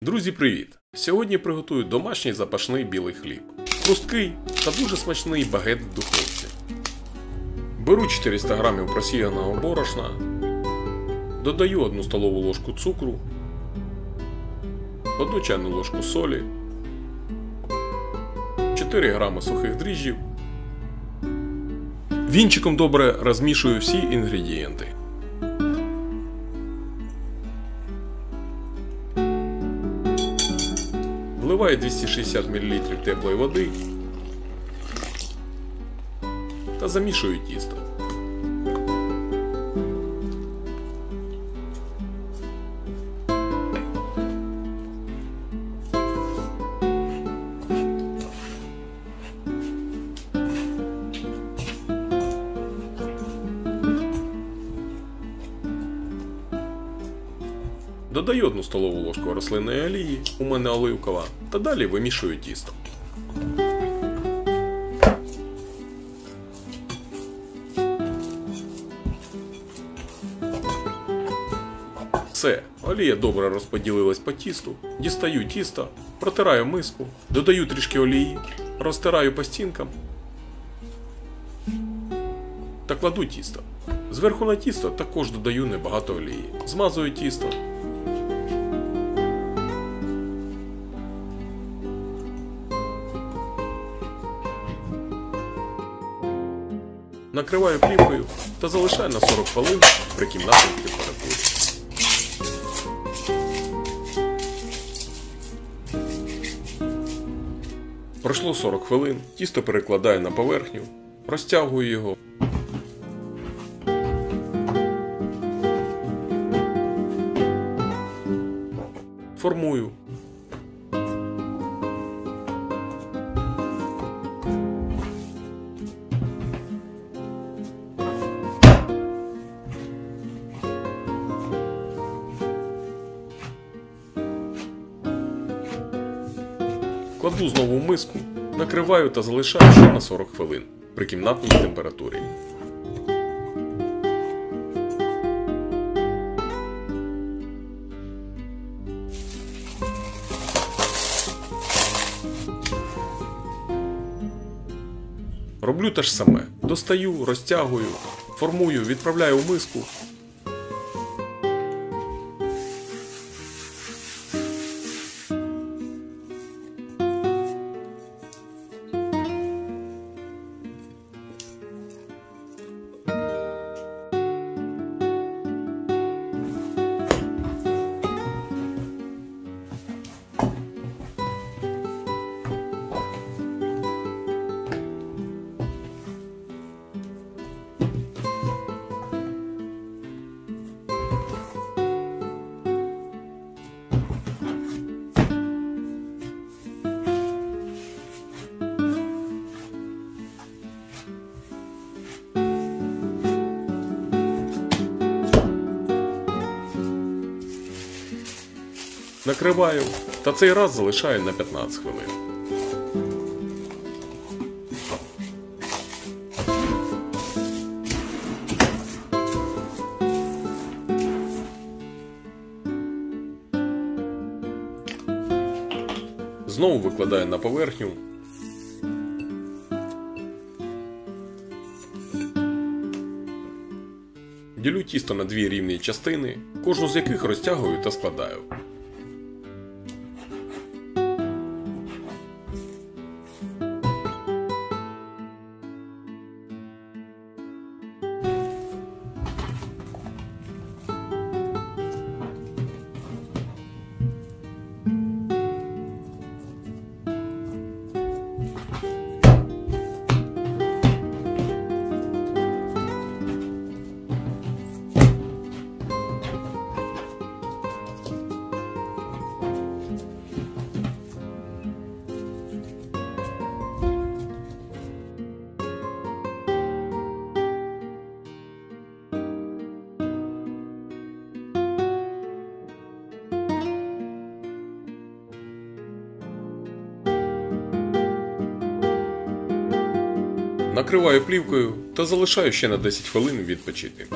Друзі, привіт! Сьогодні приготую домашній запашний білий хліб. Хрусткий та дуже смачний багет в духовці. Беру 400 г просіяного борошна, додаю 1 столову ложку цукру, 1 чайну ложку солі, 4 г сухих дріжджів. Вінчиком добре розмішую всі інгредієнти. Вливаю 260 мл теплої води та замішую тісто. Додаю 1 столову ложку рослинної олії, у мене оливкова, та далі вимішую тісто. Все, олія добре розподілилась по тісту, дістаю тісто, протираю миску, додаю трішки олії, розтираю по стінкам та кладу тісто. Зверху на тісто також додаю небагато олії, змазую тісто. Накриваю плівкою та залишаю на 40 хвилин при кімнатній температурі. Пройшло 40 хвилин, тісто перекладаю на поверхню, розтягую його. Формую. Кладу знову в миску, накриваю та залишаю ще на 40 хвилин при кімнатній температурі. Роблю те ж саме. Достаю, розтягую, формую, відправляю в миску. Накриваю та цей раз залишаю на 15 хвилин. Знову викладаю на поверхню. Ділю тісто на 2 рівні частини, кожну з яких розтягую та складаю. Накриваю плівкою та залишаю ще на 10 хвилин відпочити.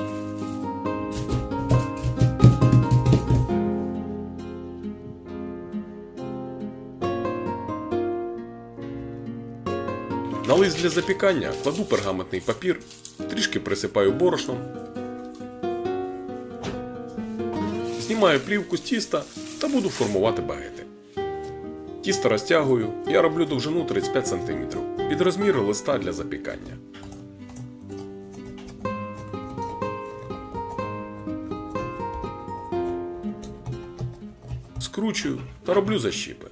На лист для запікання кладу пергаментний папір, трішки присипаю борошном, знімаю плівку з тіста та буду формувати багети. Тісто розтягую, я роблю довжину 35 см під розмір листа для запікання. Скручую та роблю защіпи.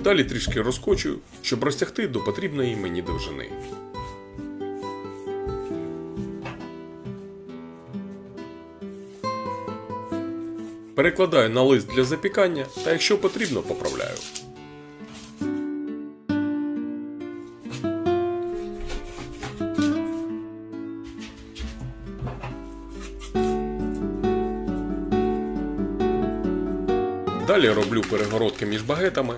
Далі трішки розкочую, щоб розтягти до потрібної мені довжини. Перекладаю на лист для запікання та, якщо потрібно, поправляю. Далі роблю перегородки між багетами.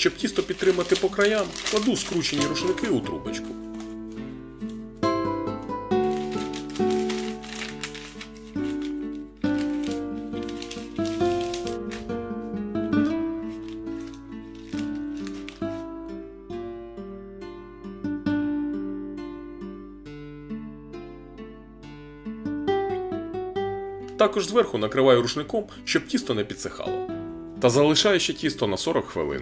Щоб тісто підтримати по краям, кладу скручені рушники у трубочку. Також зверху накриваю рушником, щоб тісто не підсихало. Та залишаю ще тісто на 40 хвилин.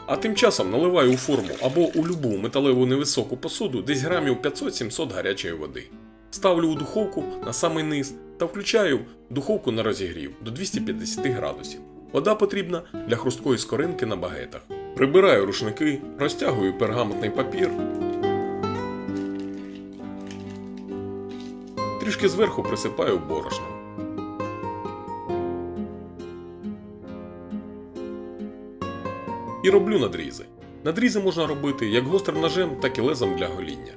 А тим часом наливаю у форму або у любу металеву невисоку посуду десь грамів 500-700 гарячої води. Ставлю у духовку на самий низ та включаю духовку на розігрів до 250 градусів. Вода потрібна для хрусткої скоринки на багетах. Прибираю рушники, розтягую пергаментний папір. Трішки зверху присипаю борошном. І роблю надрізи. Надрізи можна робити як гострим ножем, так і лезом для гоління.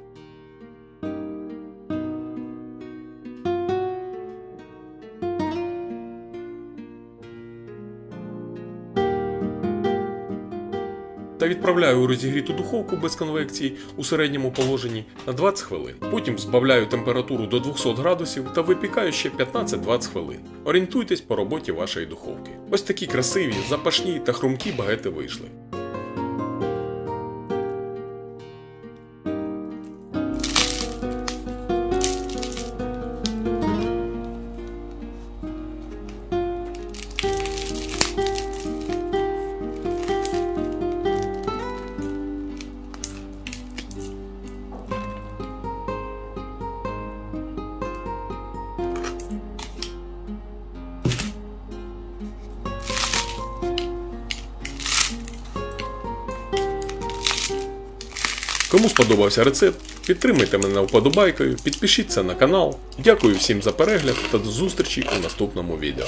Та відправляю у розігріту духовку без конвекції у середньому положенні на 20 хвилин. Потім збавляю температуру до 200 градусів та випікаю ще 15-20 хвилин. Орієнтуйтесь по роботі вашої духовки. Ось такі красиві, запашні та хрумкі багети вийшли. Кому сподобався рецепт, підтримайте мене вподобайкою, підпишіться на канал. Дякую всім за перегляд та до зустрічі у наступному відео.